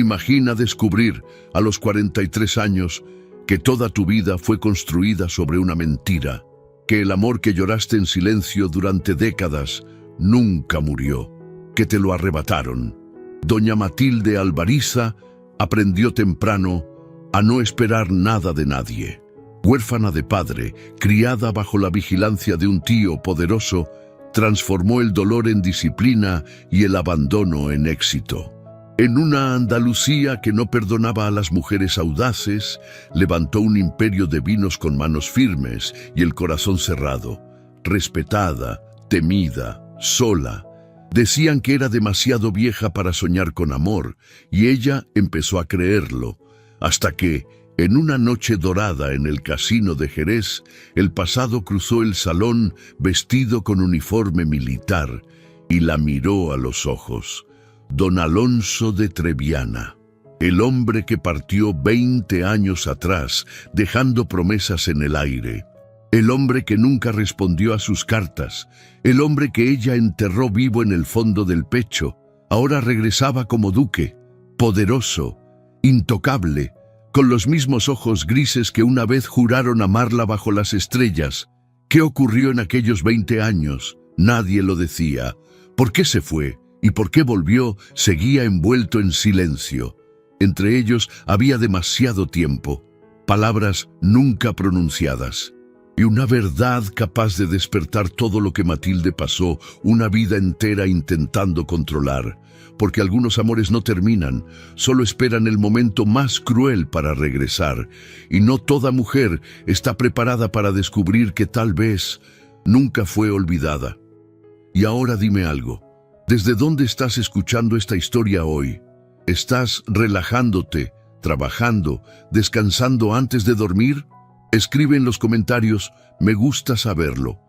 Imagina descubrir, a los 43 años, que toda tu vida fue construida sobre una mentira, que el amor que lloraste en silencio durante décadas nunca murió, que te lo arrebataron. Doña Matilde Alvariza aprendió temprano a no esperar nada de nadie. Huérfana de padre, criada bajo la vigilancia de un tío poderoso, transformó el dolor en disciplina y el abandono en éxito. En una Andalucía que no perdonaba a las mujeres audaces, levantó un imperio de vinos con manos firmes y el corazón cerrado. Respetada, temida, sola. Decían que era demasiado vieja para soñar con amor, y ella empezó a creerlo, hasta que, en una noche dorada en el casino de Jerez, el pasado cruzó el salón vestido con uniforme militar y la miró a los ojos. Don Alonso de Treviana, el hombre que partió 20 años atrás, dejando promesas en el aire. El hombre que nunca respondió a sus cartas, el hombre que ella enterró vivo en el fondo del pecho, ahora regresaba como duque, poderoso, intocable, con los mismos ojos grises que una vez juraron amarla bajo las estrellas. ¿Qué ocurrió en aquellos 20 años? Nadie lo decía. ¿Por qué se fue? ¿Y por qué volvió? Seguía envuelto en silencio. Entre ellos había demasiado tiempo, palabras nunca pronunciadas, y una verdad capaz de despertar todo lo que Matilde pasó una vida entera intentando controlar, porque algunos amores no terminan, solo esperan el momento más cruel para regresar, y no toda mujer está preparada para descubrir que tal vez nunca fue olvidada. Y ahora dime algo. ¿Desde dónde estás escuchando esta historia hoy? ¿Estás relajándote, trabajando, descansando antes de dormir? Escribe en los comentarios, me gusta saberlo.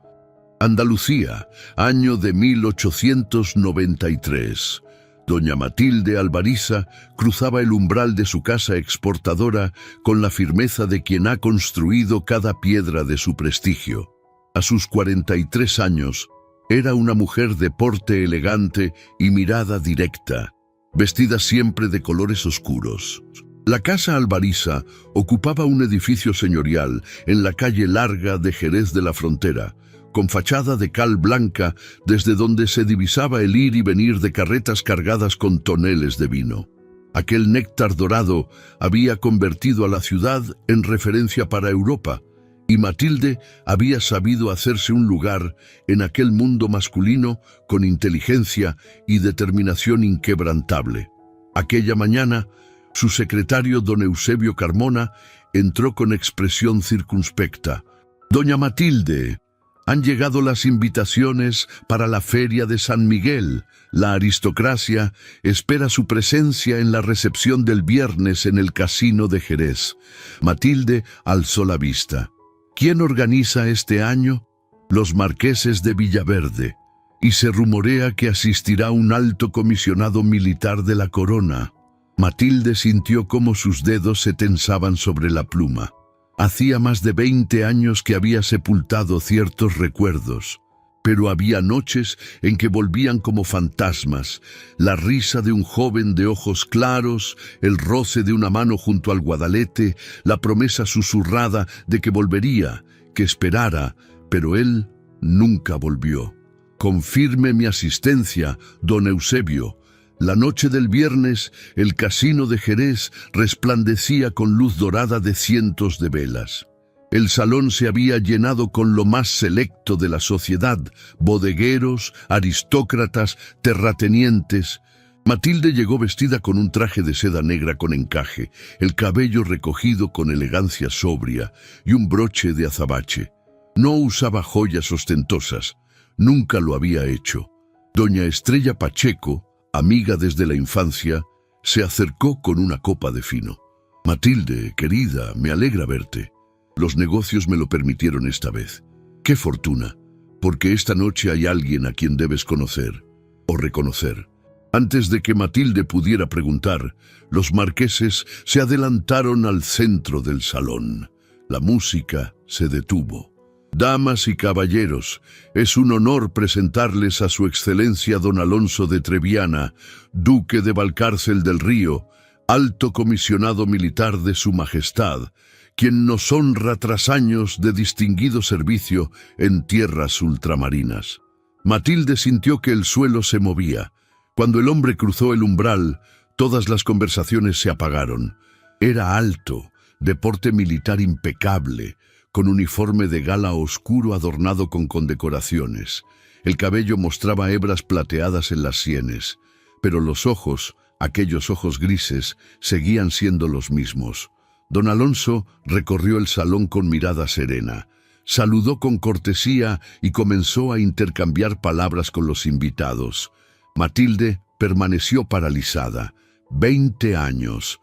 Andalucía, año de 1893. Doña Matilde Alvariza cruzaba el umbral de su casa exportadora con la firmeza de quien ha construido cada piedra de su prestigio. A sus 43 años, era una mujer de porte elegante y mirada directa, vestida siempre de colores oscuros. La casa Alvariza ocupaba un edificio señorial en la calle larga de Jerez de la Frontera, con fachada de cal blanca desde donde se divisaba el ir y venir de carretas cargadas con toneles de vino. Aquel néctar dorado había convertido a la ciudad en referencia para Europa, y Matilde había sabido hacerse un lugar en aquel mundo masculino con inteligencia y determinación inquebrantable. Aquella mañana, su secretario don Eusebio Carmona entró con expresión circunspecta. «Doña Matilde, han llegado las invitaciones para la feria de San Miguel. La aristocracia espera su presencia en la recepción del viernes en el casino de Jerez». Matilde alzó la vista. ¿Quién organiza este año? Los marqueses de Villaverde, y se rumorea que asistirá un alto comisionado militar de la corona. Matilde sintió cómo sus dedos se tensaban sobre la pluma. Hacía más de 20 años que había sepultado ciertos recuerdos, pero había noches en que volvían como fantasmas, la risa de un joven de ojos claros, el roce de una mano junto al guadalete, la promesa susurrada de que volvería, que esperara, pero él nunca volvió. «Confirme mi asistencia, don Eusebio». La noche del viernes, el casino de Jerez resplandecía con luz dorada de cientos de velas. El salón se había llenado con lo más selecto de la sociedad, bodegueros, aristócratas, terratenientes. Matilde llegó vestida con un traje de seda negra con encaje, el cabello recogido con elegancia sobria y un broche de azabache. No usaba joyas ostentosas, nunca lo había hecho. Doña Estrella Pacheco, amiga desde la infancia, se acercó con una copa de fino. «Matilde, querida, me alegra verte. Los negocios me lo permitieron esta vez. ¡Qué fortuna! Porque esta noche hay alguien a quien debes conocer o reconocer». Antes de que Matilde pudiera preguntar, los marqueses se adelantaron al centro del salón. La música se detuvo. «Damas y caballeros, es un honor presentarles a su excelencia don Alonso de Treviana, duque de Valcárcel del Río, alto comisionado militar de Su Majestad, quien nos honra tras años de distinguido servicio en tierras ultramarinas. Matilde sintió que el suelo se movía. Cuando el hombre cruzó el umbral, todas las conversaciones se apagaron. Era alto, de porte militar impecable, con uniforme de gala oscuro adornado con condecoraciones. El cabello mostraba hebras plateadas en las sienes, pero los ojos, aquellos ojos grises, seguían siendo los mismos. Don Alonso recorrió el salón con mirada serena. Saludó con cortesía y comenzó a intercambiar palabras con los invitados. Matilde permaneció paralizada. 20 años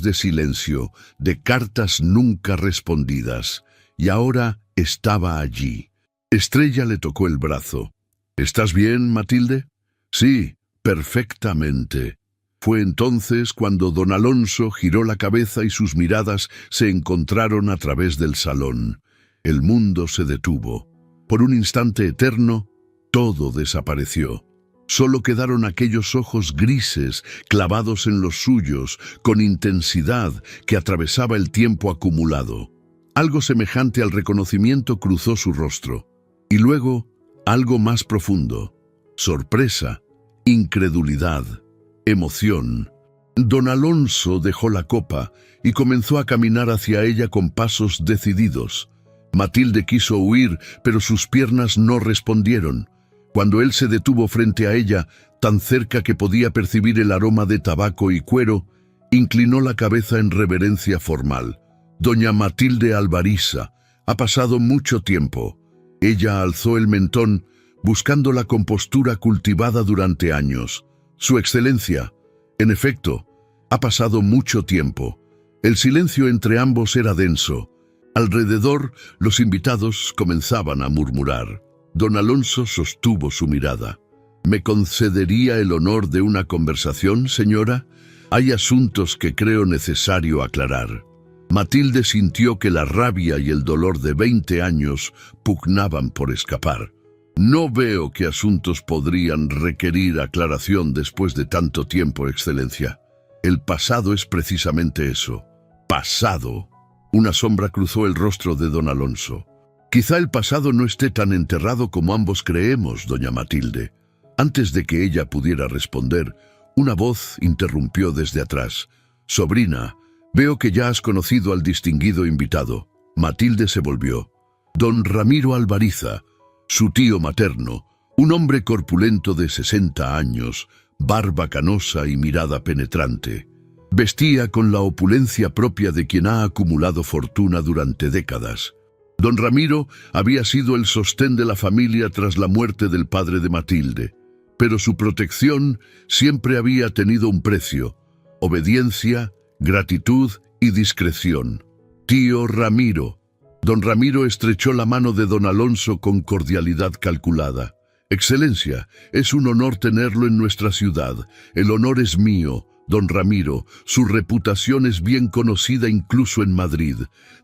de silencio, de cartas nunca respondidas, y ahora estaba allí. Estrella le tocó el brazo. ¿Estás bien, Matilde? Sí, perfectamente. Fue entonces cuando don Alonso giró la cabeza y sus miradas se encontraron a través del salón. El mundo se detuvo. Por un instante eterno, todo desapareció. Solo quedaron aquellos ojos grises clavados en los suyos, con intensidad que atravesaba el tiempo acumulado. Algo semejante al reconocimiento cruzó su rostro. Y luego, algo más profundo. Sorpresa, incredulidad, emoción. Don Alonso dejó la copa y comenzó a caminar hacia ella con pasos decididos. Matilde quiso huir, pero sus piernas no respondieron. Cuando él se detuvo frente a ella, tan cerca que podía percibir el aroma de tabaco y cuero, inclinó la cabeza en reverencia formal. Doña Matilde Alvariza, ha pasado mucho tiempo. Ella alzó el mentón, buscando la compostura cultivada durante años. Su excelencia, en efecto, ha pasado mucho tiempo. El silencio entre ambos era denso. Alrededor, los invitados comenzaban a murmurar. Don Alonso sostuvo su mirada. ¿Me concedería el honor de una conversación, señora? Hay asuntos que creo necesario aclarar. Matilde sintió que la rabia y el dolor de 20 años pugnaban por escapar. No veo qué asuntos podrían requerir aclaración después de tanto tiempo, excelencia. El pasado es precisamente eso. Pasado. Una sombra cruzó el rostro de don Alonso. Quizá el pasado no esté tan enterrado como ambos creemos, doña Matilde. Antes de que ella pudiera responder, una voz interrumpió desde atrás. Sobrina, veo que ya has conocido al distinguido invitado. Matilde se volvió. Don Ramiro Alvariza, su tío materno, un hombre corpulento de 60 años, barba canosa y mirada penetrante. Vestía con la opulencia propia de quien ha acumulado fortuna durante décadas. Don Ramiro había sido el sostén de la familia tras la muerte del padre de Matilde, pero su protección siempre había tenido un precio: obediencia, gratitud y discreción. Tío Ramiro. Don Ramiro estrechó la mano de don Alonso con cordialidad calculada. Excelencia, es un honor tenerlo en nuestra ciudad. El honor es mío, don Ramiro. Su reputación es bien conocida incluso en Madrid.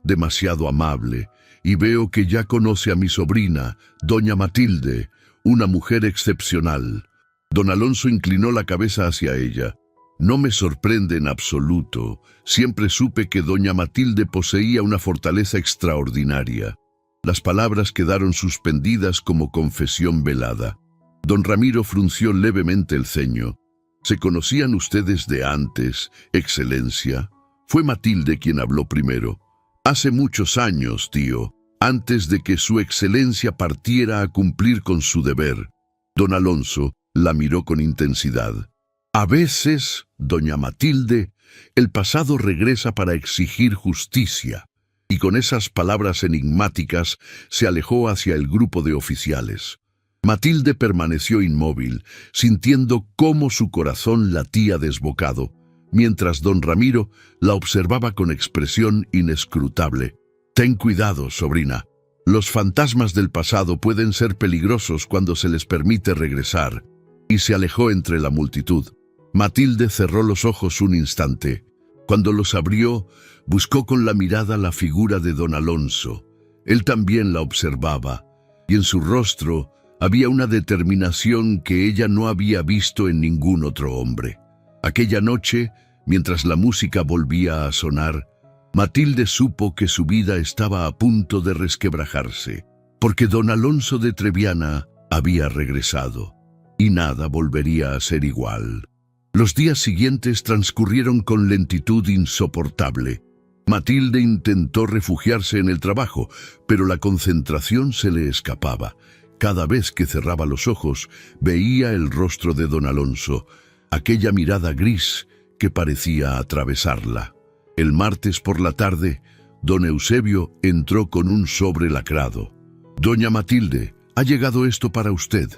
Demasiado amable. Y veo que ya conoce a mi sobrina, doña Matilde, una mujer excepcional. Don Alonso inclinó la cabeza hacia ella. No me sorprende en absoluto. Siempre supe que doña Matilde poseía una fortaleza extraordinaria. Las palabras quedaron suspendidas como confesión velada. Don Ramiro frunció levemente el ceño. ¿Se conocían ustedes de antes, excelencia? Fue Matilde quien habló primero. Hace muchos años, tío, antes de que su excelencia partiera a cumplir con su deber. Don Alonso la miró con intensidad. A veces, doña Matilde, el pasado regresa para exigir justicia. Y con esas palabras enigmáticas se alejó hacia el grupo de oficiales. Matilde permaneció inmóvil, sintiendo cómo su corazón latía desbocado, mientras don Ramiro la observaba con expresión inescrutable. Ten cuidado, sobrina. Los fantasmas del pasado pueden ser peligrosos cuando se les permite regresar. Y se alejó entre la multitud. Matilde cerró los ojos un instante. Cuando los abrió, buscó con la mirada la figura de don Alonso. Él también la observaba, y en su rostro había una determinación que ella no había visto en ningún otro hombre. Aquella noche, mientras la música volvía a sonar, Matilde supo que su vida estaba a punto de resquebrajarse, porque don Alonso de Treviana había regresado, y nada volvería a ser igual. Los días siguientes transcurrieron con lentitud insoportable. Matilde intentó refugiarse en el trabajo, pero la concentración se le escapaba. Cada vez que cerraba los ojos, veía el rostro de don Alonso, aquella mirada gris que parecía atravesarla. El martes por la tarde, don Eusebio entró con un sobre lacrado. «Doña Matilde, ha llegado esto para usted».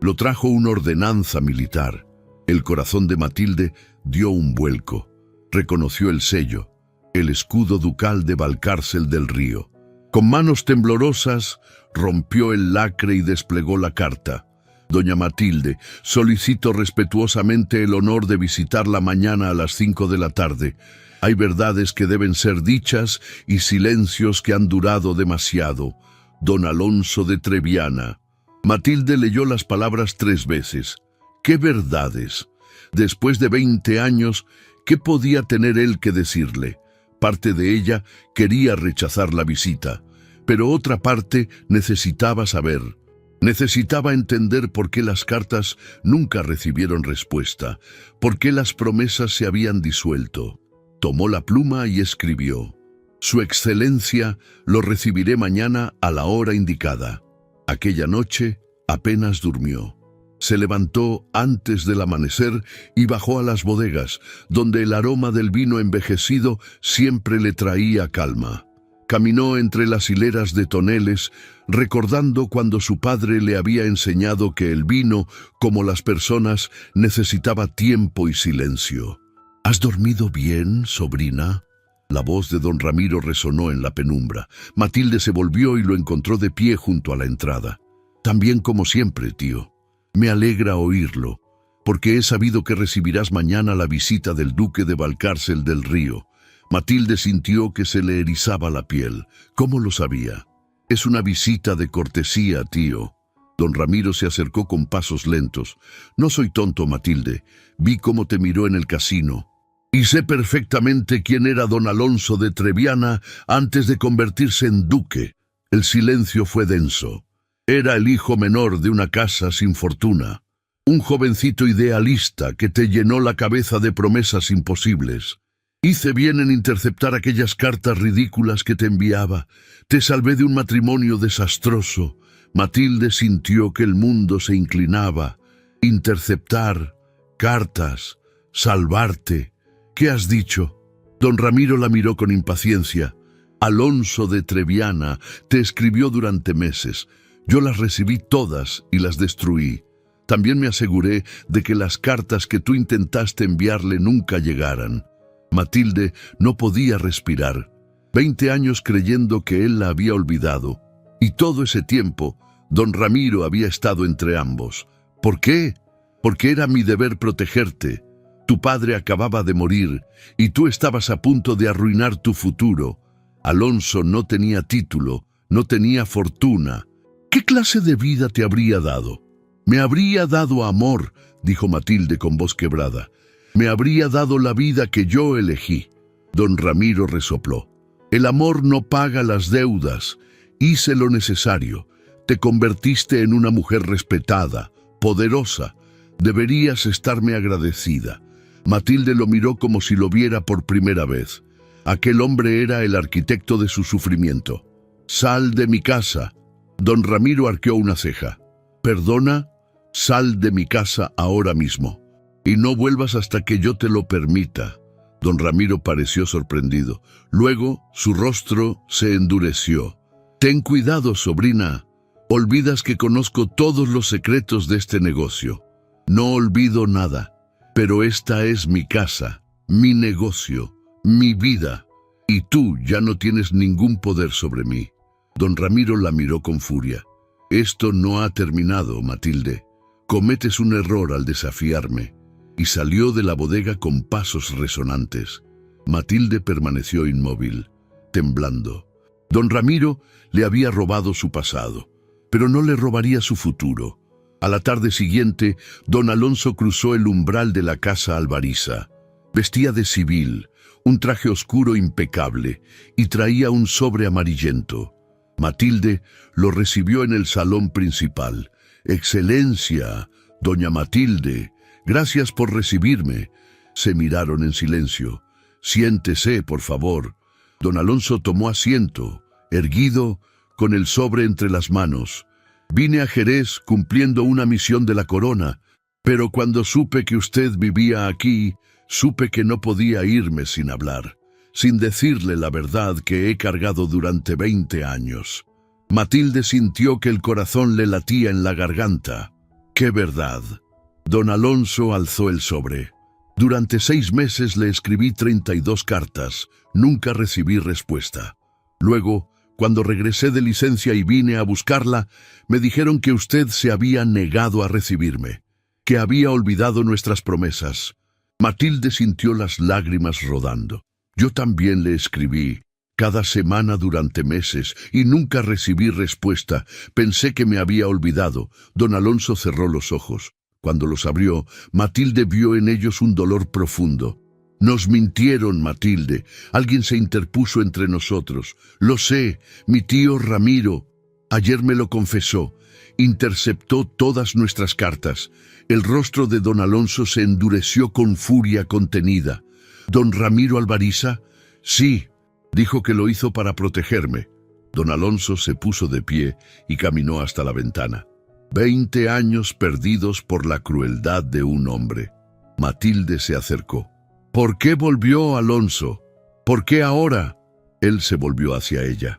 Lo trajo una ordenanza militar. El corazón de Matilde dio un vuelco. Reconoció el sello, el escudo ducal de Valcárcel del Río. Con manos temblorosas, rompió el lacre y desplegó la carta. «Doña Matilde, solicito respetuosamente el honor de visitarla mañana a las 5 de la tarde. Hay verdades que deben ser dichas y silencios que han durado demasiado. Don Alonso de Treviana». Matilde leyó las palabras 3 veces. ¿Qué verdades? Después de 20 años, ¿qué podía tener él que decirle? Parte de ella quería rechazar la visita, pero otra parte necesitaba saber. Necesitaba entender por qué las cartas nunca recibieron respuesta, por qué las promesas se habían disuelto. Tomó la pluma y escribió: «Su Excelencia, lo recibiré mañana a la hora indicada». Aquella noche apenas durmió. Se levantó antes del amanecer y bajó a las bodegas, donde el aroma del vino envejecido siempre le traía calma. Caminó entre las hileras de toneles, recordando cuando su padre le había enseñado que el vino, como las personas, necesitaba tiempo y silencio. «¿Has dormido bien, sobrina?». La voz de don Ramiro resonó en la penumbra. Matilde se volvió y lo encontró de pie junto a la entrada. «También como siempre, tío. Me alegra oírlo, porque he sabido que recibirás mañana la visita del duque de Valcárcel del Río». Matilde sintió que se le erizaba la piel. ¿Cómo lo sabía? «Es una visita de cortesía, tío». Don Ramiro se acercó con pasos lentos. «No soy tonto, Matilde. Vi cómo te miró en el casino. Y sé perfectamente quién era don Alonso de Treviana antes de convertirse en duque». El silencio fue denso. Era el hijo menor de una casa sin fortuna. Un jovencito idealista que te llenó la cabeza de promesas imposibles. «Hice bien en interceptar aquellas cartas ridículas que te enviaba. Te salvé de un matrimonio desastroso». Matilde sintió que el mundo se inclinaba. «Interceptar, cartas, salvarte. ¿Qué has dicho?». Don Ramiro la miró con impaciencia. «Alonso de Treviana te escribió durante meses. Yo las recibí todas y las destruí. También me aseguré de que las cartas que tú intentaste enviarle nunca llegaran». Matilde no podía respirar. 20 años creyendo que él la había olvidado. Y todo ese tiempo, don Ramiro había estado entre ambos. ¿Por qué? Porque era mi deber protegerte. Tu padre acababa de morir y tú estabas a punto de arruinar tu futuro. Alonso no tenía título, no tenía fortuna. ¿Qué clase de vida te habría dado? «Me habría dado amor», dijo Matilde con voz quebrada. «Me habría dado la vida que yo elegí». Don Ramiro resopló. «El amor no paga las deudas. Hice lo necesario. Te convertiste en una mujer respetada, poderosa. Deberías estarme agradecida». Matilde lo miró como si lo viera por primera vez. Aquel hombre era el arquitecto de su sufrimiento. «Sal de mi casa». Don Ramiro arqueó una ceja. «¿Perdona? Sal de mi casa ahora mismo. Y no vuelvas hasta que yo te lo permita». Don Ramiro pareció sorprendido. Luego su rostro se endureció. «Ten cuidado, sobrina. Olvidas que conozco todos los secretos de este negocio». «No olvido nada. Pero esta es mi casa, mi negocio, mi vida. Y tú ya no tienes ningún poder sobre mí». Don Ramiro la miró con furia. «Esto no ha terminado, Matilde. Cometes un error al desafiarme». Y salió de la bodega con pasos resonantes. Matilde permaneció inmóvil, temblando. Don Ramiro le había robado su pasado, pero no le robaría su futuro. A la tarde siguiente, don Alonso cruzó el umbral de la casa Alvariza. Vestía de civil, un traje oscuro impecable, y traía un sobre amarillento. Matilde lo recibió en el salón principal. «Excelencia, doña Matilde, gracias por recibirme». Se miraron en silencio. «Siéntese, por favor». Don Alonso tomó asiento, erguido, con el sobre entre las manos. «Vine a Jerez cumpliendo una misión de la corona, pero cuando supe que usted vivía aquí, supe que no podía irme sin hablar, sin decirle la verdad que he cargado durante 20 años». Matilde sintió que el corazón le latía en la garganta. «¿Qué verdad?». Don Alonso alzó el sobre. «Durante 6 meses le escribí 32 cartas. Nunca recibí respuesta. Luego, cuando regresé de licencia y vine a buscarla, me dijeron que usted se había negado a recibirme, que había olvidado nuestras promesas». Matilde sintió las lágrimas rodando. «Yo también le escribí, cada semana durante meses, y nunca recibí respuesta. Pensé que me había olvidado». Don Alonso cerró los ojos. Cuando los abrió, Matilde vio en ellos un dolor profundo. «Nos mintieron, Matilde. Alguien se interpuso entre nosotros. Lo sé, mi tío Ramiro. Ayer me lo confesó. Interceptó todas nuestras cartas». El rostro de don Alonso se endureció con furia contenida. «¿Don Ramiro Alvariza?» «Sí», dijo que lo hizo para protegerme». Don Alonso se puso de pie y caminó hasta la ventana. 20 años perdidos por la crueldad de un hombre. Matilde se acercó. «¿Por qué volvió, Alonso? ¿Por qué ahora?». Él se volvió hacia ella.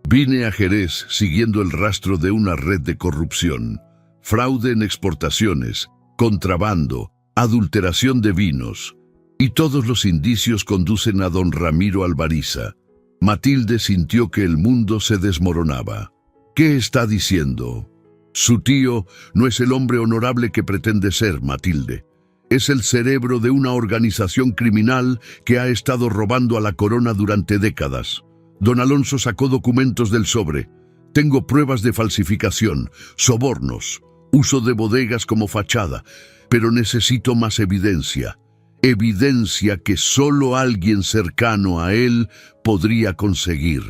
«Vine a Jerez siguiendo el rastro de una red de corrupción, fraude en exportaciones, contrabando, adulteración de vinos, y todos los indicios conducen a don Ramiro Alvariza». Matilde sintió que el mundo se desmoronaba. «¿Qué está diciendo?». «Su tío no es el hombre honorable que pretende ser, Matilde. Es el cerebro de una organización criminal que ha estado robando a la corona durante décadas». Don Alonso sacó documentos del sobre. «Tengo pruebas de falsificación, sobornos, uso de bodegas como fachada, pero necesito más evidencia. Evidencia que solo alguien cercano a él podría conseguir».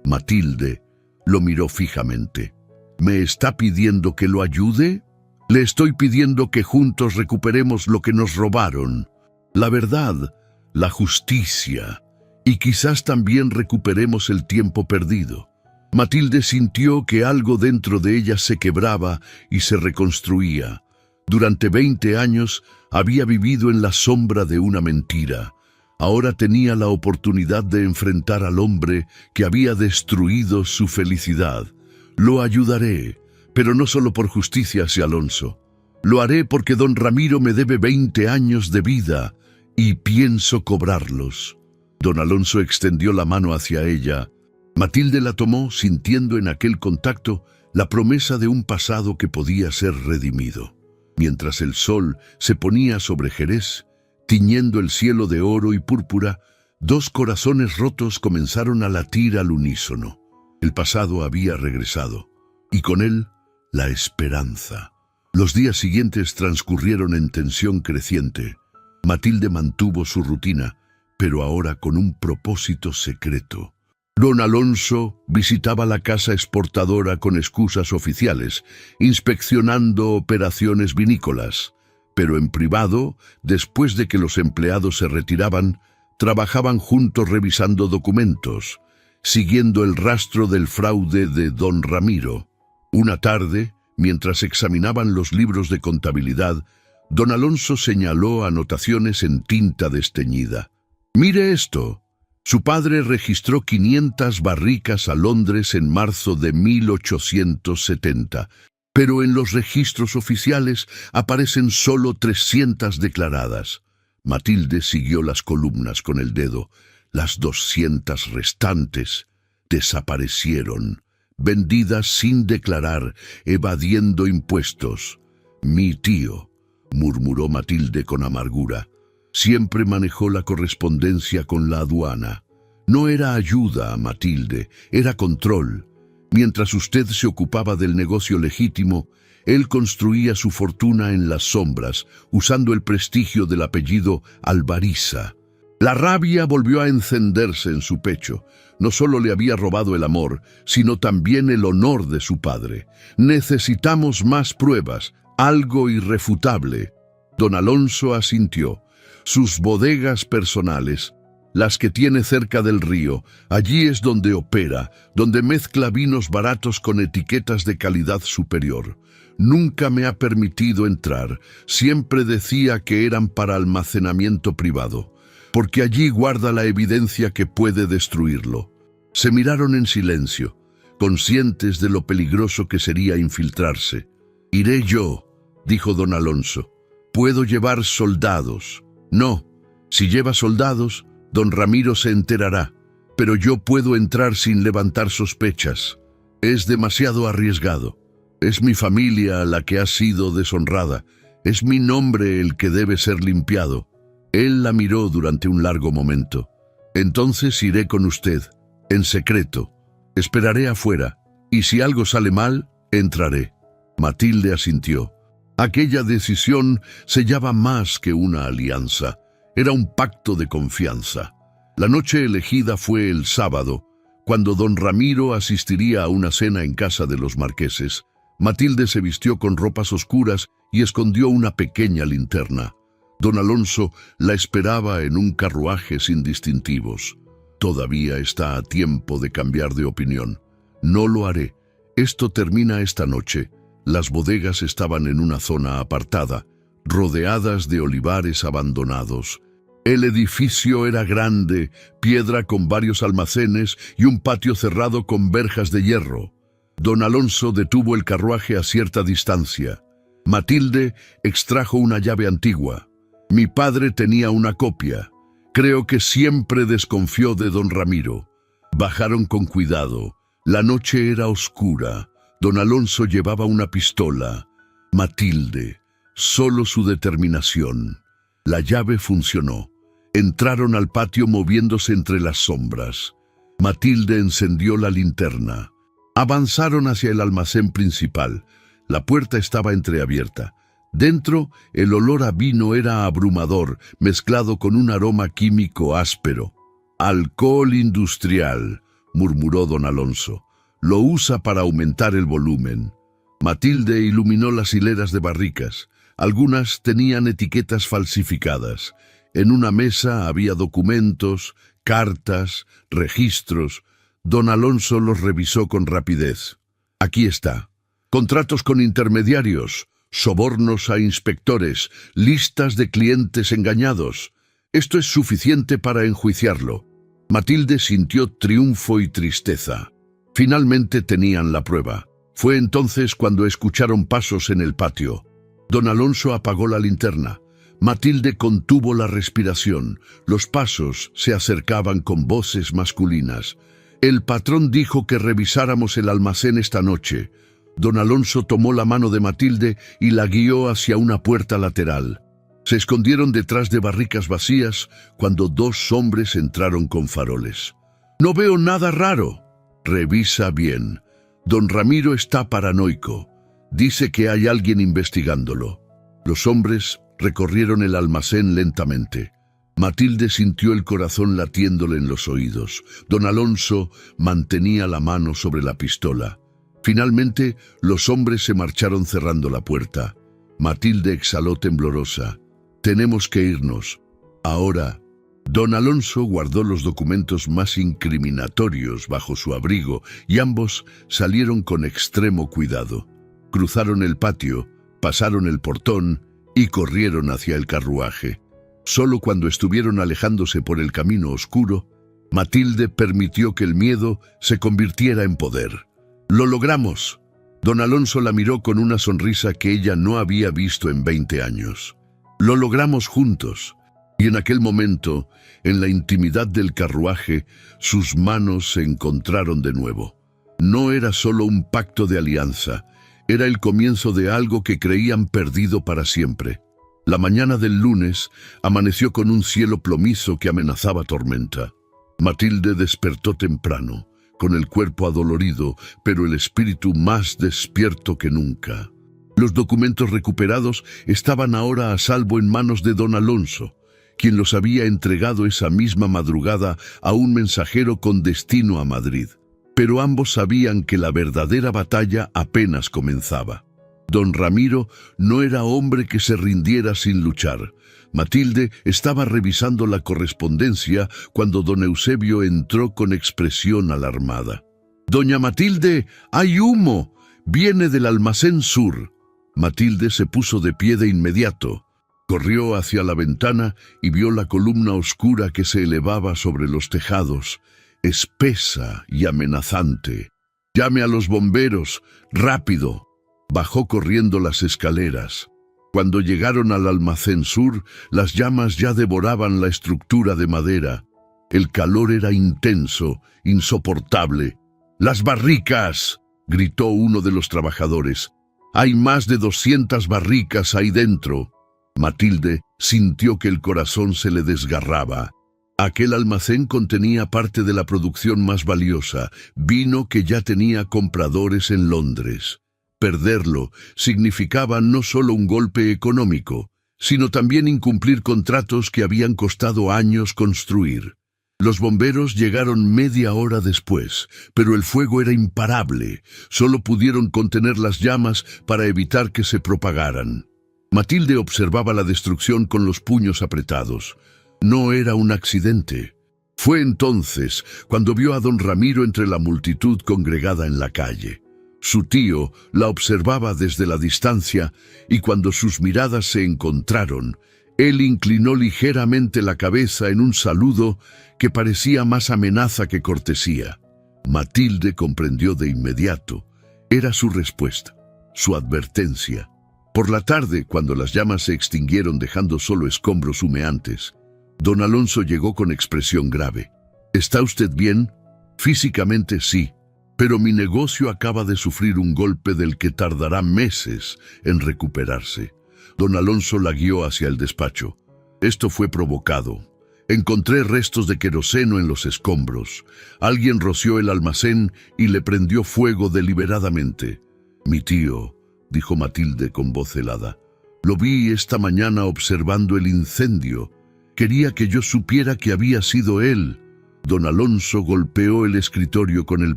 Matilde lo miró fijamente. «¿Me está pidiendo que lo ayude?». «Le estoy pidiendo que juntos recuperemos lo que nos robaron. La verdad, la justicia, y quizás también recuperemos el tiempo perdido». Matilde sintió que algo dentro de ella se quebraba y se reconstruía. Durante 20 años había vivido en la sombra de una mentira. Ahora tenía la oportunidad de enfrentar al hombre que había destruido su felicidad. «Lo ayudaré, pero no solo por justicia hacia Alonso. Lo haré porque don Ramiro me debe 20 años de vida y pienso cobrarlos». Don Alonso extendió la mano hacia ella. Matilde la tomó, sintiendo en aquel contacto la promesa de un pasado que podía ser redimido. Mientras el sol se ponía sobre Jerez, tiñendo el cielo de oro y púrpura, 2 corazones rotos comenzaron a latir al unísono. El pasado había regresado, y con él la esperanza. Los días siguientes transcurrieron en tensión creciente. Matilde mantuvo su rutina, pero ahora con un propósito secreto. Don Alonso visitaba la casa exportadora con excusas oficiales, inspeccionando operaciones vinícolas, pero en privado, después de que los empleados se retiraban, trabajaban juntos revisando documentos, siguiendo el rastro del fraude de don Ramiro. Una tarde, mientras examinaban los libros de contabilidad, don Alonso señaló anotaciones en tinta desteñida. «Mire esto. Su padre registró 500 barricas a Londres en marzo de 1870, pero en los registros oficiales aparecen solo 300 declaradas». Matilde siguió las columnas con el dedo. Las 200 restantes desaparecieron, vendidas sin declarar, evadiendo impuestos. «Mi tío», murmuró Matilde con amargura, «siempre manejó la correspondencia con la aduana. No era ayuda, Matilde, era control. Mientras usted se ocupaba del negocio legítimo, Él construía su fortuna en las sombras, usando el prestigio del apellido Alvariza. La rabia volvió a encenderse en su pecho. No solo le había robado el amor, sino también el honor de su padre. Necesitamos más pruebas, algo irrefutable. Don Alonso asintió. Sus bodegas personales, las que tiene cerca del río, allí es donde opera, donde mezcla vinos baratos con etiquetas de calidad superior. Nunca me ha permitido entrar, siempre decía que eran para almacenamiento privado, porque allí guarda la evidencia que puede destruirlo. Se miraron en silencio, conscientes de lo peligroso que sería infiltrarse. «Iré yo», dijo don Alonso. «Puedo llevar soldados». «No, si lleva soldados, don Ramiro se enterará, pero yo puedo entrar sin levantar sospechas. Es demasiado arriesgado. Es mi familia la que ha sido deshonrada. Es mi nombre el que debe ser limpiado». Él la miró durante un largo momento. «Entonces iré con usted, en secreto. Esperaré afuera, y si algo sale mal, entraré». Matilde asintió. Aquella decisión sellaba más que una alianza. Era un pacto de confianza. La noche elegida fue el sábado, cuando don Ramiro asistiría a una cena en casa de los marqueses. Matilde se vistió con ropas oscuras y escondió una pequeña linterna. Don Alonso la esperaba en un carruaje sin distintivos. «Todavía está a tiempo de cambiar de opinión». «No lo haré. Esto termina esta noche». Las bodegas estaban en una zona apartada, rodeadas de olivares abandonados. El edificio era grande, piedra con varios almacenes y un patio cerrado con verjas de hierro. Don Alonso detuvo el carruaje a cierta distancia. Matilde extrajo una llave antigua. Mi padre tenía una copia. Creo que siempre desconfió de don Ramiro. Bajaron con cuidado. La noche era oscura. Don Alonso llevaba una pistola. Matilde, solo su determinación. La llave funcionó. Entraron al patio moviéndose entre las sombras. Matilde encendió la linterna. Avanzaron hacia el almacén principal. La puerta estaba entreabierta. Dentro, el olor a vino era abrumador, mezclado con un aroma químico áspero. «Alcohol industrial», murmuró don Alonso. «Lo usa para aumentar el volumen». Matilde iluminó las hileras de barricas. Algunas tenían etiquetas falsificadas. En una mesa había documentos, cartas, registros. Don Alonso los revisó con rapidez. «Aquí está. Contratos con intermediarios, sobornos a inspectores, listas de clientes engañados. Esto es suficiente para enjuiciarlo». Matilde sintió triunfo y tristeza. Finalmente tenían la prueba. Fue entonces cuando escucharon pasos en el patio. Don Alonso apagó la linterna. Matilde contuvo la respiración. Los pasos se acercaban con voces masculinas. «El patrón dijo que revisáramos el almacén esta noche». Don Alonso tomó la mano de Matilde y la guió hacia una puerta lateral. Se escondieron detrás de barricas vacías cuando dos hombres entraron con faroles. «No veo nada raro». «Revisa bien. Don Ramiro está paranoico. Dice que hay alguien investigándolo». Los hombres recorrieron el almacén lentamente. Matilde sintió el corazón latiéndole en los oídos. Don Alonso mantenía la mano sobre la pistola. Finalmente, los hombres se marcharon cerrando la puerta. Matilde exhaló temblorosa. «Tenemos que irnos. Ahora». Don Alonso guardó los documentos más incriminatorios bajo su abrigo y ambos salieron con extremo cuidado. Cruzaron el patio, pasaron el portón y corrieron hacia el carruaje. Solo cuando estuvieron alejándose por el camino oscuro, Matilde permitió que el miedo se convirtiera en poder. «Lo logramos». Don Alonso la miró con una sonrisa que ella no había visto en 20 años. «Lo logramos juntos». Y en aquel momento, en la intimidad del carruaje, sus manos se encontraron de nuevo. No era solo un pacto de alianza, era el comienzo de algo que creían perdido para siempre. La mañana del lunes amaneció con un cielo plomizo que amenazaba tormenta. Matilde despertó temprano, con el cuerpo adolorido, pero el espíritu más despierto que nunca. Los documentos recuperados estaban ahora a salvo en manos de don Alonso, quien los había entregado esa misma madrugada a un mensajero con destino a Madrid. Pero ambos sabían que la verdadera batalla apenas comenzaba. Don Ramiro no era hombre que se rindiera sin luchar. Matilde estaba revisando la correspondencia cuando don Eusebio entró con expresión alarmada. «Doña Matilde, hay humo. Viene del almacén sur». Matilde se puso de pie de inmediato. Corrió hacia la ventana y vio la columna oscura que se elevaba sobre los tejados, espesa y amenazante. «Llame a los bomberos, rápido». Bajó corriendo las escaleras. Cuando llegaron al almacén sur, las llamas ya devoraban la estructura de madera. El calor era intenso, insoportable. «¡Las barricas!», gritó uno de los trabajadores. «Hay más de 200 barricas ahí dentro». Matilde sintió que el corazón se le desgarraba. Aquel almacén contenía parte de la producción más valiosa, vino que ya tenía compradores en Londres. Perderlo significaba no solo un golpe económico, sino también incumplir contratos que habían costado años construir. Los bomberos llegaron media hora después, pero el fuego era imparable. Solo pudieron contener las llamas para evitar que se propagaran. Matilde observaba la destrucción con los puños apretados. No era un accidente. Fue entonces cuando vio a don Ramiro entre la multitud congregada en la calle. Su tío la observaba desde la distancia y cuando sus miradas se encontraron, él inclinó ligeramente la cabeza en un saludo que parecía más amenaza que cortesía. Matilde comprendió de inmediato. Era su respuesta, su advertencia. Por la tarde, cuando las llamas se extinguieron dejando solo escombros humeantes, don Alonso llegó con expresión grave. «¿Está usted bien?» «Físicamente sí, pero mi negocio acaba de sufrir un golpe del que tardará meses en recuperarse». Don Alonso la guió hacia el despacho. «Esto fue provocado. Encontré restos de queroseno en los escombros. Alguien roció el almacén y le prendió fuego deliberadamente». «Mi tío», dijo Matilde con voz helada, «lo vi esta mañana observando el incendio. Quería que yo supiera que había sido él». Don Alonso golpeó el escritorio con el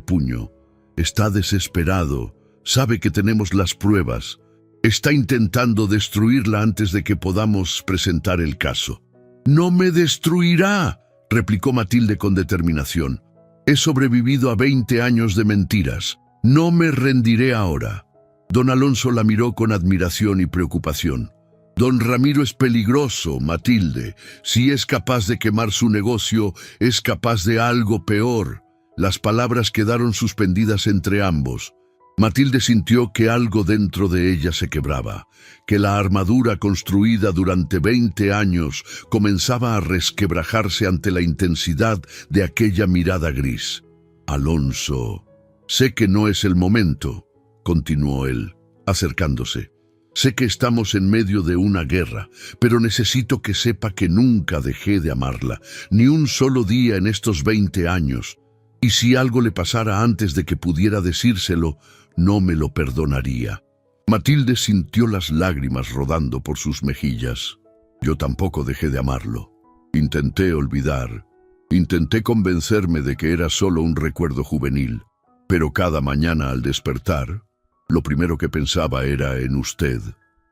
puño. «Está desesperado. Sabe que tenemos las pruebas. Está intentando destruirla antes de que podamos presentar el caso». «No me destruirá», replicó Matilde con determinación. «He sobrevivido a 20 años de mentiras. No me rendiré ahora». Don Alonso la miró con admiración y preocupación. «Don Ramiro es peligroso, Matilde. Si es capaz de quemar su negocio, es capaz de algo peor». Las palabras quedaron suspendidas entre ambos. Matilde sintió que algo dentro de ella se quebraba, que la armadura construida durante 20 años comenzaba a resquebrajarse ante la intensidad de aquella mirada gris. «Alonso, sé que no es el momento», continuó él, acercándose. «Sé que estamos en medio de una guerra, pero necesito que sepa que nunca dejé de amarla, ni un solo día en estos 20 años. Y si algo le pasara antes de que pudiera decírselo, no me lo perdonaría». Matilde sintió las lágrimas rodando por sus mejillas. «Yo tampoco dejé de amarlo. Intenté olvidar. Intenté convencerme de que era solo un recuerdo juvenil. Pero cada mañana al despertar, lo primero que pensaba era en usted».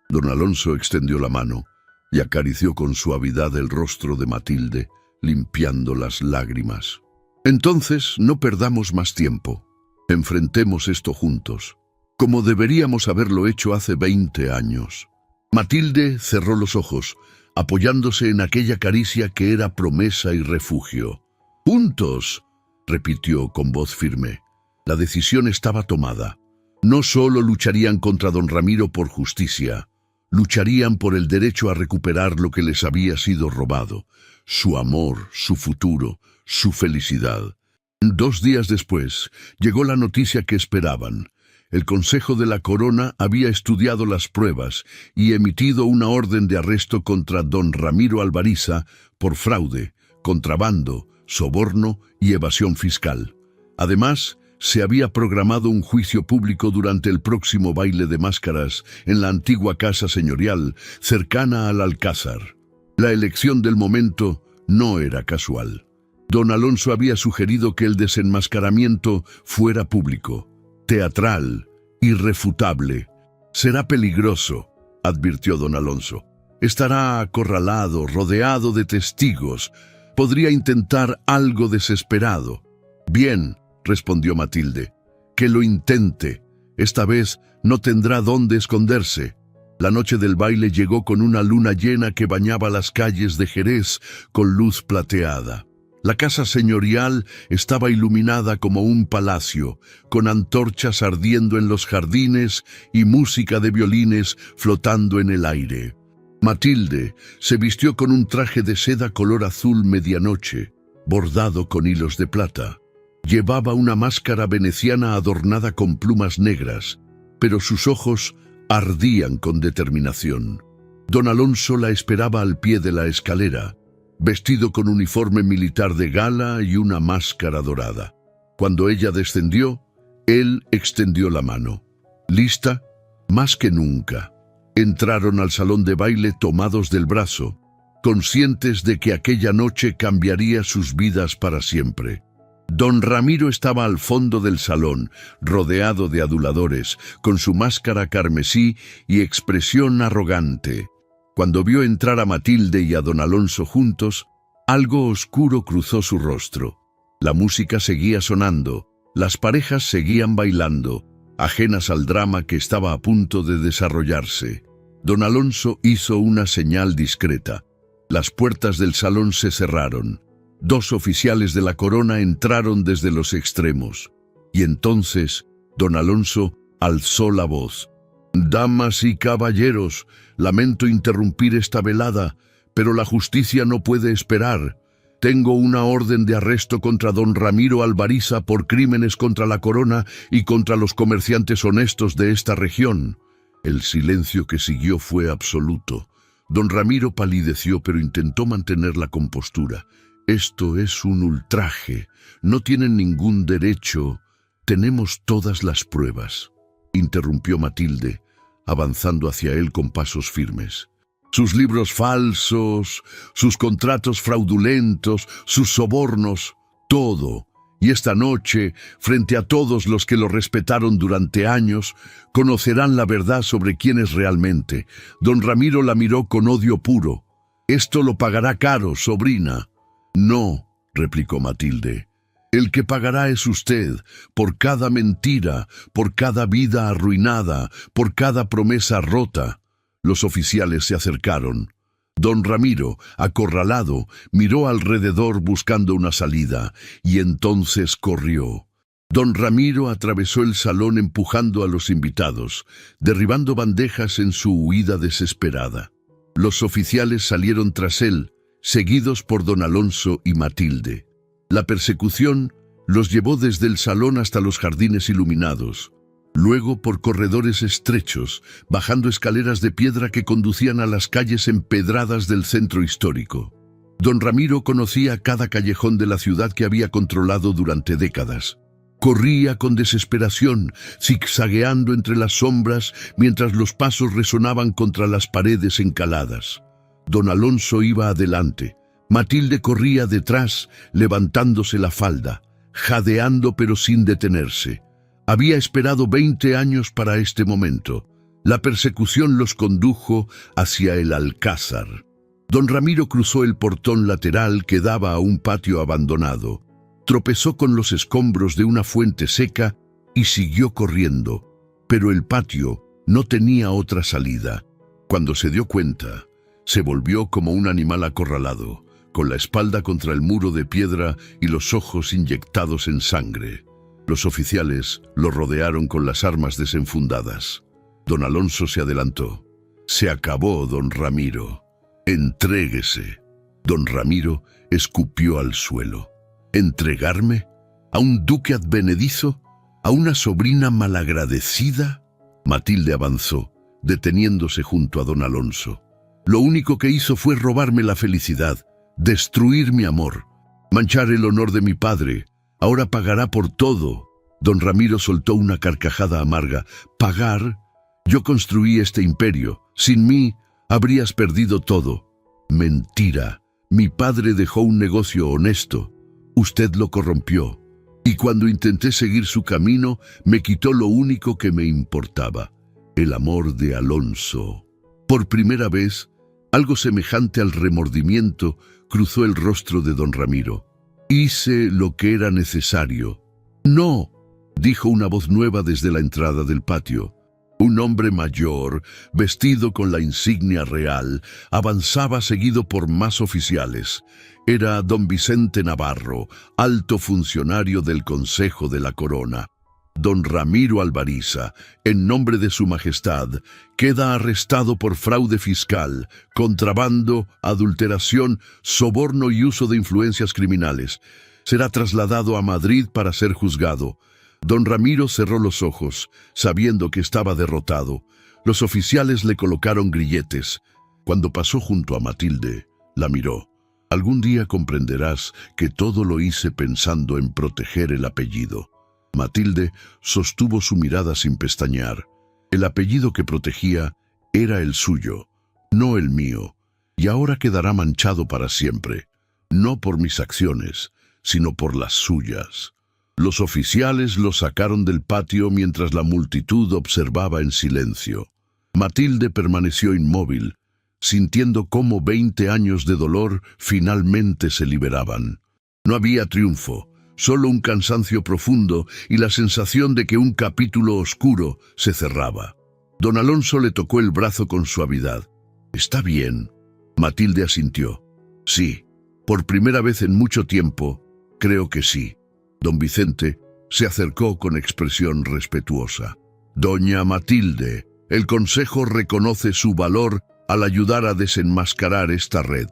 Don Alonso extendió la mano y acarició con suavidad el rostro de Matilde, limpiando las lágrimas. «Entonces no perdamos más tiempo. Enfrentemos esto juntos, como deberíamos haberlo hecho hace 20 años». Matilde cerró los ojos, apoyándose en aquella caricia que era promesa y refugio. «Juntos», repitió con voz firme. La decisión estaba tomada. No solo lucharían contra don Ramiro por justicia, lucharían por el derecho a recuperar lo que les había sido robado, su amor, su futuro, su felicidad. 2 días después, llegó la noticia que esperaban. El Consejo de la Corona había estudiado las pruebas y emitido una orden de arresto contra don Ramiro Alvariza por fraude, contrabando, soborno y evasión fiscal. Además, se había programado un juicio público durante el próximo baile de máscaras en la antigua casa señorial cercana al Alcázar. La elección del momento no era casual. Don Alonso había sugerido que el desenmascaramiento fuera público, teatral, irrefutable. «Será peligroso», advirtió don Alonso. «Estará acorralado, rodeado de testigos. Podría intentar algo desesperado». «Bien», respondió Matilde, «que lo intente. Esta vez no tendrá dónde esconderse». La noche del baile llegó con una luna llena que bañaba las calles de Jerez con luz plateada. La casa señorial estaba iluminada como un palacio, con antorchas ardiendo en los jardines y música de violines flotando en el aire. Matilde se vistió con un traje de seda color azul medianoche, bordado con hilos de plata. Llevaba una máscara veneciana adornada con plumas negras, pero sus ojos ardían con determinación. Don Alonso la esperaba al pie de la escalera, vestido con uniforme militar de gala y una máscara dorada. Cuando ella descendió, él extendió la mano. ¿Lista? Más que nunca. Entraron al salón de baile tomados del brazo, conscientes de que aquella noche cambiaría sus vidas para siempre. Don Ramiro estaba al fondo del salón, rodeado de aduladores, con su máscara carmesí y expresión arrogante. Cuando vio entrar a Matilde y a don Alonso juntos, algo oscuro cruzó su rostro. La música seguía sonando, las parejas seguían bailando, ajenas al drama que estaba a punto de desarrollarse. Don Alonso hizo una señal discreta. Las puertas del salón se cerraron. 2 oficiales de la corona entraron desde los extremos. Y entonces, don Alonso alzó la voz. «Damas y caballeros, lamento interrumpir esta velada, pero la justicia no puede esperar. Tengo una orden de arresto contra don Ramiro Alvariza por crímenes contra la corona y contra los comerciantes honestos de esta región». El silencio que siguió fue absoluto. Don Ramiro palideció, pero intentó mantener la compostura. «Esto es un ultraje. No tienen ningún derecho. Tenemos todas las pruebas», interrumpió Matilde, avanzando hacia él con pasos firmes. «Sus libros falsos, sus contratos fraudulentos, sus sobornos, todo. Y esta noche, frente a todos los que lo respetaron durante años, conocerán la verdad sobre quién es realmente». Don Ramiro la miró con odio puro. «Esto lo pagará caro, sobrina». «No», replicó Matilde. «El que pagará es usted, por cada mentira, por cada vida arruinada, por cada promesa rota». Los oficiales se acercaron. Don Ramiro, acorralado, miró alrededor buscando una salida, y entonces corrió. Don Ramiro atravesó el salón empujando a los invitados, derribando bandejas en su huida desesperada. Los oficiales salieron tras él, seguidos por don Alonso y Matilde. La persecución los llevó desde el salón hasta los jardines iluminados, luego por corredores estrechos, bajando escaleras de piedra que conducían a las calles empedradas del centro histórico. Don Ramiro conocía cada callejón de la ciudad que había controlado durante décadas. Corría con desesperación, zigzagueando entre las sombras mientras los pasos resonaban contra las paredes encaladas. Don Alonso iba adelante. Matilde corría detrás, levantándose la falda, jadeando pero sin detenerse. Había esperado 20 años para este momento. La persecución los condujo hacia el Alcázar. Don Ramiro cruzó el portón lateral que daba a un patio abandonado. Tropezó con los escombros de una fuente seca y siguió corriendo. Pero el patio no tenía otra salida. Cuando se dio cuenta, se volvió como un animal acorralado, con la espalda contra el muro de piedra y los ojos inyectados en sangre. Los oficiales lo rodearon con las armas desenfundadas. Don Alonso se adelantó. «Se acabó, don Ramiro. Entréguese». Don Ramiro escupió al suelo. ¿Entregarme? ¿A un duque advenedizo? ¿A una sobrina malagradecida? Matilde avanzó, deteniéndose junto a don Alonso. Lo único que hizo fue robarme la felicidad, destruir mi amor, manchar el honor de mi padre. Ahora pagará por todo. Don Ramiro soltó una carcajada amarga. ¿Pagar? Yo construí este imperio. Sin mí, habrías perdido todo. Mentira. Mi padre dejó un negocio honesto. Usted lo corrompió. Y cuando intenté seguir su camino, me quitó lo único que me importaba: el amor de Alonso. Por primera vez, algo semejante al remordimiento cruzó el rostro de don Ramiro. Hice lo que era necesario. No, dijo una voz nueva desde la entrada del patio. Un hombre mayor, vestido con la insignia real, avanzaba seguido por más oficiales. Era don Vicente Navarro, alto funcionario del Consejo de la Corona. Don Ramiro Alvariza, en nombre de su majestad, queda arrestado por fraude fiscal, contrabando, adulteración, soborno y uso de influencias criminales. Será trasladado a Madrid para ser juzgado. Don Ramiro cerró los ojos, sabiendo que estaba derrotado. Los oficiales le colocaron grilletes. Cuando pasó junto a Matilde, la miró. Algún día comprenderás que todo lo hice pensando en proteger el apellido. Matilde sostuvo su mirada sin pestañear. El apellido que protegía era el suyo, no el mío, y ahora quedará manchado para siempre, no por mis acciones, sino por las suyas. Los oficiales lo sacaron del patio mientras la multitud observaba en silencio. Matilde permaneció inmóvil, sintiendo cómo 20 años de dolor finalmente se liberaban. No había triunfo, solo un cansancio profundo y la sensación de que un capítulo oscuro se cerraba. Don Alonso le tocó el brazo con suavidad. «¿Está bien?» Matilde asintió. «Sí, por primera vez en mucho tiempo, creo que sí». Don Vicente se acercó con expresión respetuosa. «Doña Matilde, el Consejo reconoce su valor al ayudar a desenmascarar esta red.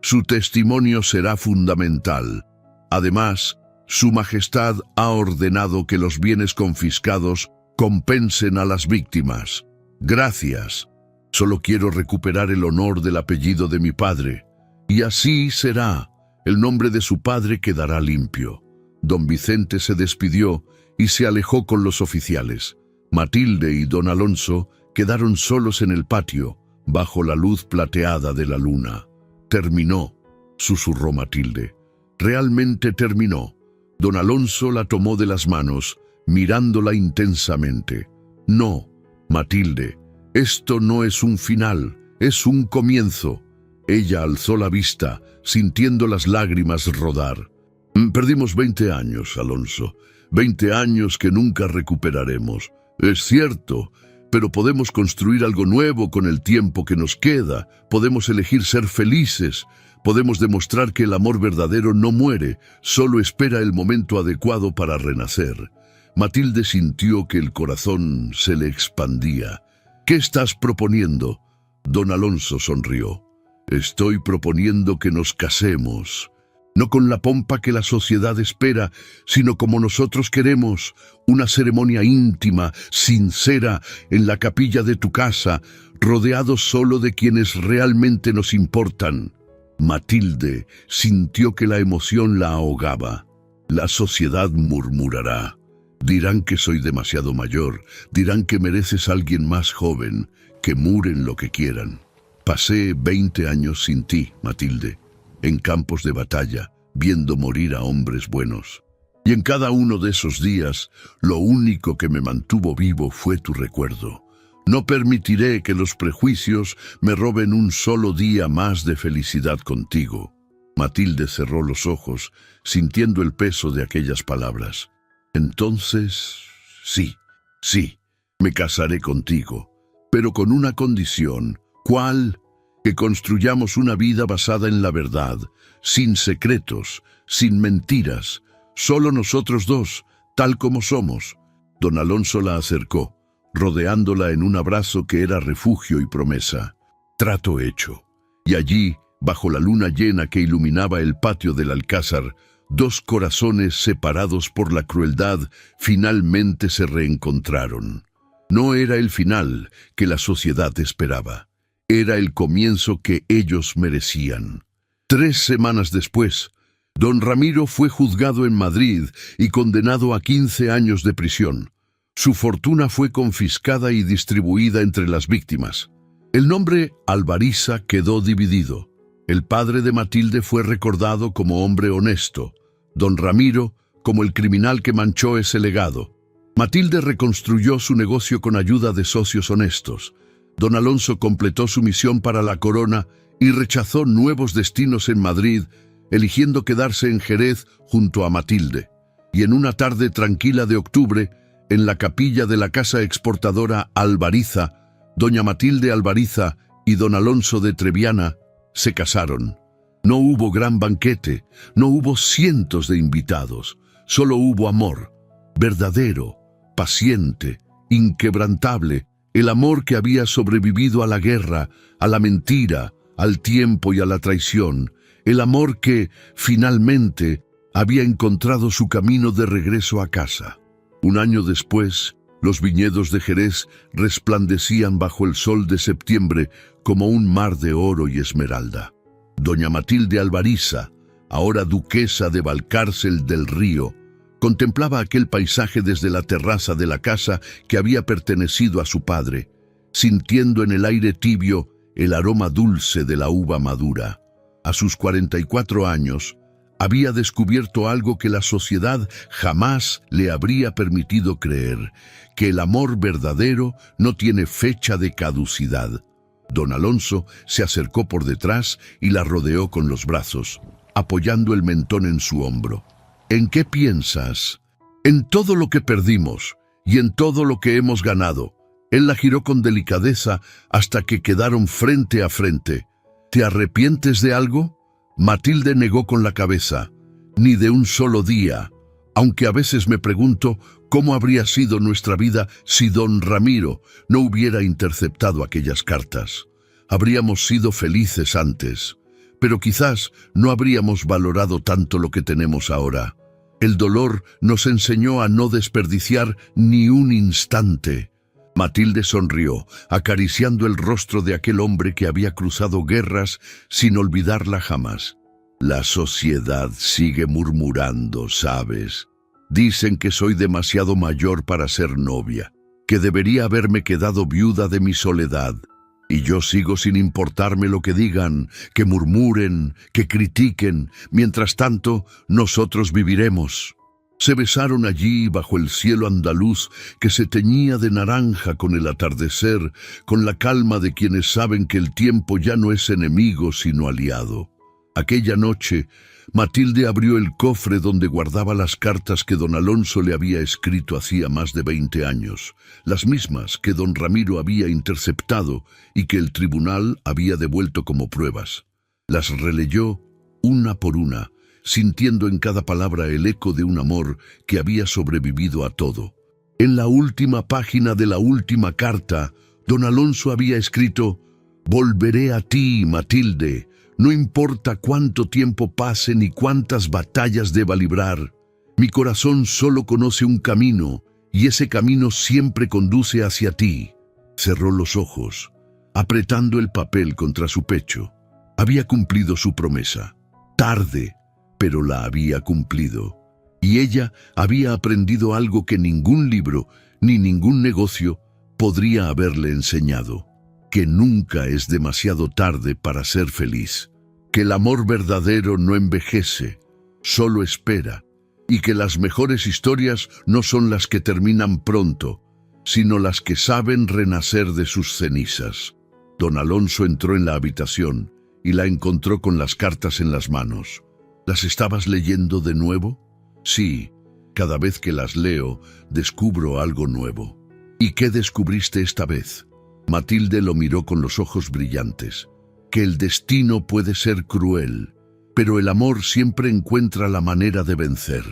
Su testimonio será fundamental. Además, Su Majestad ha ordenado que los bienes confiscados compensen a las víctimas. Gracias. Solo quiero recuperar el honor del apellido de mi padre. Y así será. El nombre de su padre quedará limpio». Don Vicente se despidió y se alejó con los oficiales. Matilde y don Alonso quedaron solos en el patio, bajo la luz plateada de la luna. «Terminó», susurró Matilde. «Realmente terminó». Don Alonso la tomó de las manos, mirándola intensamente. «No, Matilde, esto no es un final, es un comienzo». Ella alzó la vista, sintiendo las lágrimas rodar. «Perdimos 20 años, Alonso, 20 años que nunca recuperaremos. Es cierto, pero podemos construir algo nuevo con el tiempo que nos queda. Podemos elegir ser felices. Podemos demostrar que el amor verdadero no muere, solo espera el momento adecuado para renacer». Matilde sintió que el corazón se le expandía. «¿Qué estás proponiendo?» Don Alonso sonrió. «Estoy proponiendo que nos casemos. No con la pompa que la sociedad espera, sino como nosotros queremos, una ceremonia íntima, sincera, en la capilla de tu casa, rodeados solo de quienes realmente nos importan». Matilde sintió que la emoción la ahogaba. «La sociedad murmurará. Dirán que soy demasiado mayor, dirán que mereces a alguien más joven, que muren lo que quieran. Pasé 20 años sin ti, Matilde, en campos de batalla, viendo morir a hombres buenos. Y en cada uno de esos días, lo único que me mantuvo vivo fue tu recuerdo. No permitiré que los prejuicios me roben un solo día más de felicidad contigo». Matilde cerró los ojos, sintiendo el peso de aquellas palabras. «Entonces, sí, me casaré contigo, pero con una condición». «¿Cuál?» «Que construyamos una vida basada en la verdad, sin secretos, sin mentiras, solo nosotros dos, tal como somos». Don Alonso la acercó, rodeándola en un abrazo que era refugio y promesa. Trato hecho. Y allí, bajo la luna llena que iluminaba el patio del Alcázar, dos corazones separados por la crueldad finalmente se reencontraron. No era el final que la sociedad esperaba. Era el comienzo que ellos merecían. 3 semanas después, Don Ramiro fue juzgado en Madrid y condenado a 15 años de prisión. Su fortuna fue confiscada y distribuida entre las víctimas. El nombre Alvariza quedó dividido. El padre de Matilde fue recordado como hombre honesto, don Ramiro como el criminal que manchó ese legado. Matilde reconstruyó su negocio con ayuda de socios honestos. Don Alonso completó su misión para la corona y rechazó nuevos destinos en Madrid, eligiendo quedarse en Jerez junto a Matilde. Y en una tarde tranquila de octubre, en la capilla de la casa exportadora Alvariza, doña Matilde Alvariza y don Alonso de Treviana se casaron. No hubo gran banquete, no hubo cientos de invitados, solo hubo amor, verdadero, paciente, inquebrantable, el amor que había sobrevivido a la guerra, a la mentira, al tiempo y a la traición, el amor que, finalmente, había encontrado su camino de regreso a casa. Un año después, los viñedos de Jerez resplandecían bajo el sol de septiembre como un mar de oro y esmeralda. Doña Matilde Alvariza, ahora duquesa de Valcárcel del Río, contemplaba aquel paisaje desde la terraza de la casa que había pertenecido a su padre, sintiendo en el aire tibio el aroma dulce de la uva madura. A sus 44 años, había descubierto algo que la sociedad jamás le habría permitido creer, que el amor verdadero no tiene fecha de caducidad. Don Alonso se acercó por detrás y la rodeó con los brazos, apoyando el mentón en su hombro. ¿En qué piensas? En todo lo que perdimos y en todo lo que hemos ganado. Él la giró con delicadeza hasta que quedaron frente a frente. ¿Te arrepientes de algo? Matilde negó con la cabeza. Ni de un solo día, aunque a veces me pregunto cómo habría sido nuestra vida si don Ramiro no hubiera interceptado aquellas cartas. Habríamos sido felices antes, pero quizás no habríamos valorado tanto lo que tenemos ahora. El dolor nos enseñó a no desperdiciar ni un instante. Matilde sonrió, acariciando el rostro de aquel hombre que había cruzado guerras sin olvidarla jamás. La sociedad sigue murmurando, ¿sabes? Dicen que soy demasiado mayor para ser novia, que debería haberme quedado viuda de mi soledad. Y yo sigo sin importarme lo que digan, que murmuren, que critiquen. Mientras tanto, nosotros viviremos. Se besaron allí bajo el cielo andaluz que se teñía de naranja con el atardecer, con la calma de quienes saben que el tiempo ya no es enemigo sino aliado. Aquella noche, Matilde abrió el cofre donde guardaba las cartas que don Alonso le había escrito hacía más de 20 años, las mismas que don Ramiro había interceptado y que el tribunal había devuelto como pruebas. Las releyó una por una, sintiendo en cada palabra el eco de un amor que había sobrevivido a todo. En la última página de la última carta, don Alonso había escrito: «Volveré a ti, Matilde. No importa cuánto tiempo pase ni cuántas batallas deba librar. Mi corazón solo conoce un camino, y ese camino siempre conduce hacia ti». Cerró los ojos, apretando el papel contra su pecho. Había cumplido su promesa. Tarde, pero la había cumplido. Y ella había aprendido algo que ningún libro, ni ningún negocio, podría haberle enseñado: que nunca es demasiado tarde para ser feliz, que el amor verdadero no envejece, solo espera, y que las mejores historias no son las que terminan pronto, sino las que saben renacer de sus cenizas. Don Alonso entró en la habitación y la encontró con las cartas en las manos. ¿Las estabas leyendo de nuevo? Sí, cada vez que las leo, descubro algo nuevo. ¿Y qué descubriste esta vez? Matilde lo miró con los ojos brillantes. Que el destino puede ser cruel, pero el amor siempre encuentra la manera de vencer.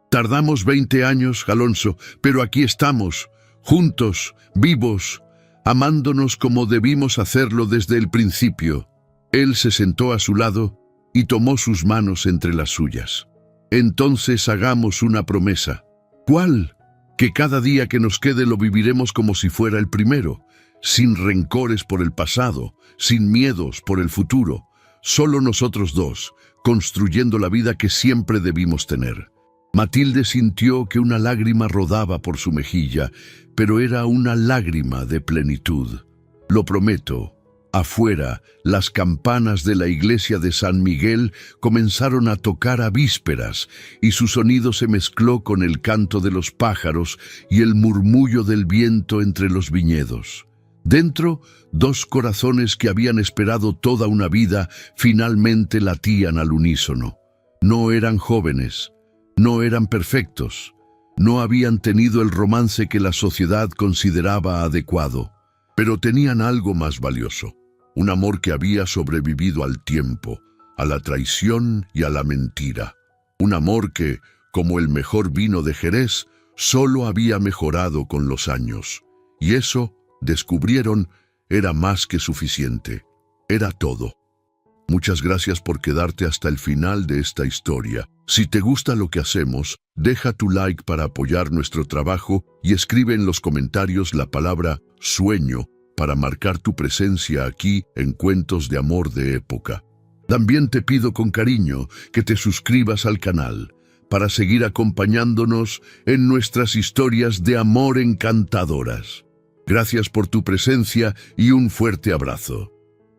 Tardamos 20 años, Alonso, pero aquí estamos, juntos, vivos, amándonos como debimos hacerlo desde el principio. Él se sentó a su lado y tomó sus manos entre las suyas. Entonces hagamos una promesa. ¿Cuál? Que cada día que nos quede lo viviremos como si fuera el primero, sin rencores por el pasado, sin miedos por el futuro, solo nosotros dos, construyendo la vida que siempre debimos tener. Matilde sintió que una lágrima rodaba por su mejilla, pero era una lágrima de plenitud. Lo prometo. Afuera, las campanas de la iglesia de San Miguel comenzaron a tocar a vísperas, y su sonido se mezcló con el canto de los pájaros y el murmullo del viento entre los viñedos. Dentro, dos corazones que habían esperado toda una vida finalmente latían al unísono. No eran jóvenes, no eran perfectos, no habían tenido el romance que la sociedad consideraba adecuado, pero tenían algo más valioso. Un amor que había sobrevivido al tiempo, a la traición y a la mentira. Un amor que, como el mejor vino de Jerez, solo había mejorado con los años. Y eso, descubrieron, era más que suficiente. Era todo. Muchas gracias por quedarte hasta el final de esta historia. Si te gusta lo que hacemos, deja tu like para apoyar nuestro trabajo y escribe en los comentarios la palabra sueño para marcar tu presencia aquí en Cuentos de Amor de Época. También te pido con cariño que te suscribas al canal para seguir acompañándonos en nuestras historias de amor encantadoras. Gracias por tu presencia y un fuerte abrazo.